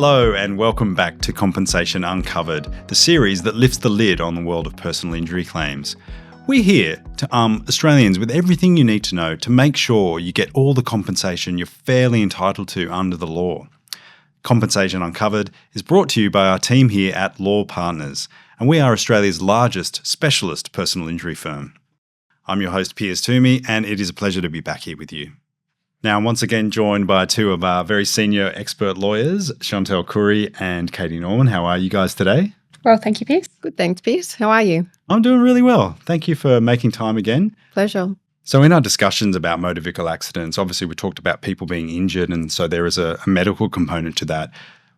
Hello and welcome back to Compensation Uncovered, the series that lifts the lid on the world of personal injury claims. We're here to arm Australians with everything you need to know to make sure you get all the compensation you're fairly entitled to under the law. Compensation Uncovered is brought to you by our team here at Law Partners, and we are Australia's largest specialist personal injury firm. I'm your host, Piers Toomey, and it is a pleasure to be back here with you. Now, I'm once again joined by two of our very senior expert lawyers, Chantel Curry and Katie Norman. How are you guys today? Well, thank you, Piers. Good, thanks, Piers. How are you? I'm doing really well. Thank you for making time again. Pleasure. So in our discussions about motor vehicle accidents, obviously we talked about people being injured, and so there is a medical component to that.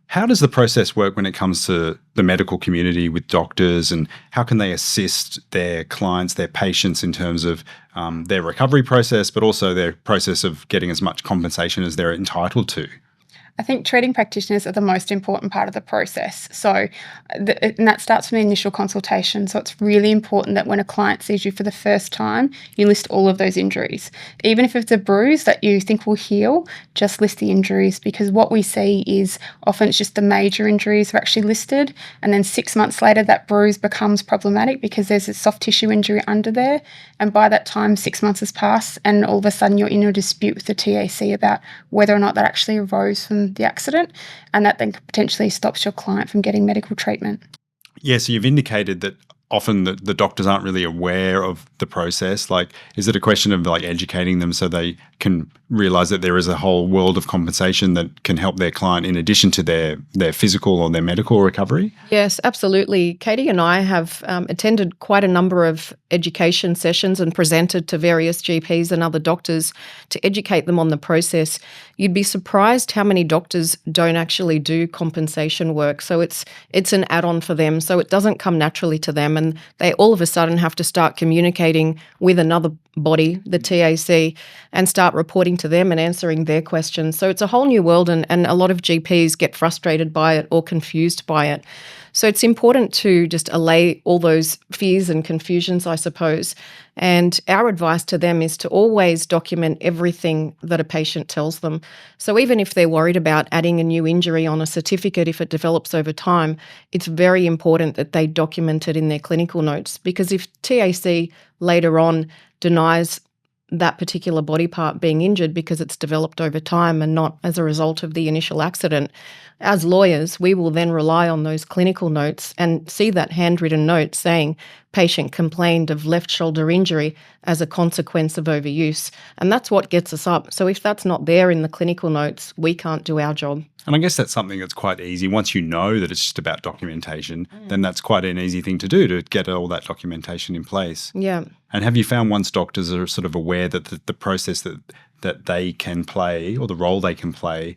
How does the process work when it comes to the medical community with doctors, and how can they assist their clients, their patients in terms of their recovery process, but also their process of getting as much compensation as they're entitled to? I think treating practitioners are the most important part of the process. And that starts from the initial consultation. So it's really important that when a client sees you for the first time, you list all of those injuries. Even if it's a bruise that you think will heal, just list the injuries, because what we see is often it's just the major injuries are actually listed. And then 6 months later, that bruise becomes problematic because there's a soft tissue injury under there. And by that time, 6 months has passed, and all of a sudden you're in a dispute with the TAC about whether or not that actually arose from the accident, and that then potentially stops your client from getting medical treatment. Yeah, so you've indicated that often the doctors aren't really aware of the process. Like, is it a question of educating them so they can realise that there is a whole world of compensation that can help their client in addition to their physical or their medical recovery? Yes, absolutely. Katie and I have attended quite a number of education sessions and presented to various GPs and other doctors to educate them on the process. You'd be surprised how many doctors don't actually do compensation work. So it's an add-on for them. So it doesn't come naturally to them, and they all of a sudden have to start communicating with another body, the TAC, and start reporting to them and answering their questions. So it's a whole new world, and a lot of GPs get frustrated by it or confused by it. So it's important to just allay all those fears and confusions, I suppose. And our advice to them is to always document everything that a patient tells them. So even if they're worried about adding a new injury on a certificate if it develops over time, it's very important that they document it in their clinical notes, because if TAC later on denies that particular body part being injured because it's developed over time and not as a result of the initial accident, as lawyers, we will then rely on those clinical notes and see that handwritten note saying patient complained of left shoulder injury as a consequence of overuse. And that's what gets us up. So if that's not there in the clinical notes, we can't do our job. And I guess that's something that's quite easy. Once you know that it's just about documentation, then that's quite an easy thing to do, to get all that documentation in place. Yeah. And have you found once doctors are sort of aware that the process that they can play, or the role they can play,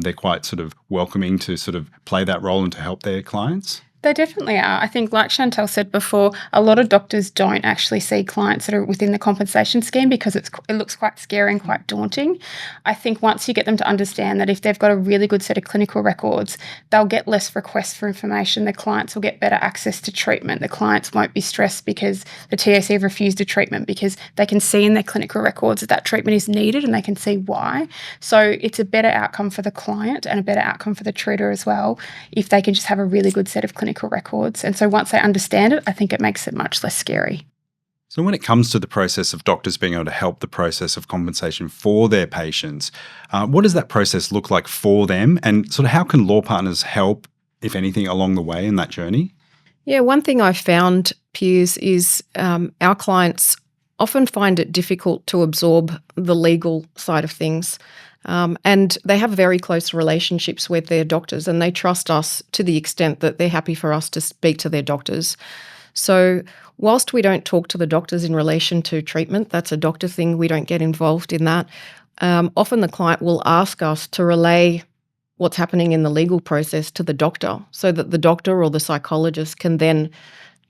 they're quite sort of welcoming to sort of play that role and to help their clients? They definitely are. I think, like Chantel said before, a lot of doctors don't actually see clients that are within the compensation scheme because it looks quite scary and quite daunting. I think once you get them to understand that if they've got a really good set of clinical records, they'll get less requests for information. The clients will get better access to treatment. The clients won't be stressed because the TAC have refused a treatment, because they can see in their clinical records that treatment is needed and they can see why. So it's a better outcome for the client and a better outcome for the treater as well if they can just have a really good set of clinical records. And so once they understand it, I think it makes it much less scary. So when it comes to the process of doctors being able to help the process of compensation for their patients, what does that process look like for them? And sort of how can Law Partners help, if anything, along the way in that journey? Yeah, one thing I've found, Piers, is our clients often find it difficult to absorb the legal side of things. And they have very close relationships with their doctors, and they trust us to the extent that they're happy for us to speak to their doctors. So whilst we don't talk to the doctors in relation to treatment, that's a doctor thing, we don't get involved in that. Often the client will ask us to relay what's happening in the legal process to the doctor, so that the doctor or the psychologist can then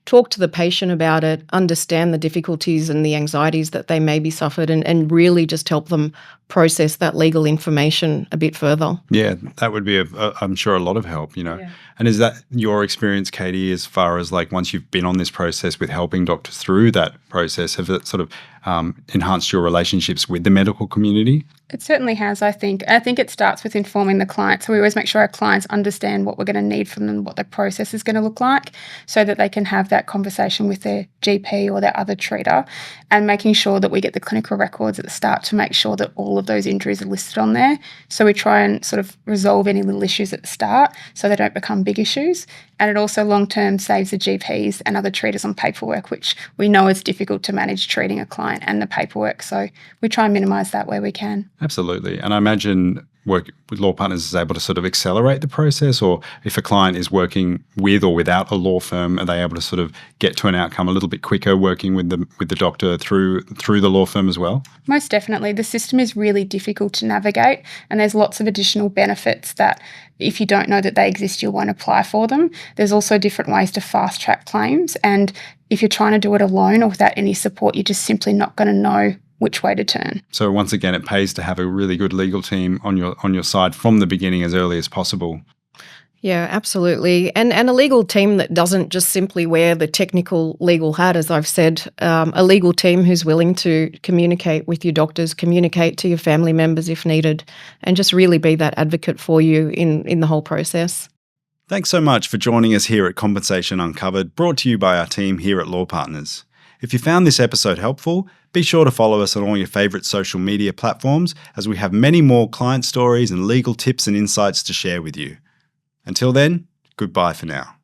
talk to the patient about it, understand the difficulties and the anxieties that they may be suffered, and really just help them process that legal information a bit further. Yeah, that would be, I'm sure, a lot of help, Yeah. And is that your experience, Katie, as far as like once you've been on this process with helping doctors through that process, have it sort of enhanced your relationships with the medical community? It certainly has, I think. I think it starts with informing the client. So we always make sure our clients understand what we're going to need from them, what the process is going to look like, so that they can have that conversation with their GP or their other treater, and making sure that we get the clinical records at the start to make sure that all of those injuries are listed on there. So we try and sort of resolve any little issues at the start so they don't become big issues. And it also long-term saves the GPs and other treaters on paperwork, which we know is difficult to manage treating a client and the paperwork. So we try and minimise that where we can. Absolutely. And I imagine work with law partners is able to sort of accelerate the process, or if a client is working with or without a law firm, are they able to sort of get to an outcome a little bit quicker working with the doctor through the law firm as well? Most definitely. The system is really difficult to navigate, and there's lots of additional benefits that if you don't know that they exist, you won't apply for them. There's also different ways to fast track claims, and if you're trying to do it alone or without any support, you're just simply not going to know which way to turn. So once again, it pays to have a really good legal team on your side from the beginning as early as possible. Yeah, absolutely. And a legal team that doesn't just simply wear the technical legal hat, as I've said, a legal team who's willing to communicate with your doctors, communicate to your family members if needed, and just really be that advocate for you in the whole process. Thanks so much for joining us here at Compensation Uncovered, brought to you by our team here at Law Partners. If you found this episode helpful, be sure to follow us on all your favourite social media platforms, as we have many more client stories and legal tips and insights to share with you. Until then, goodbye for now.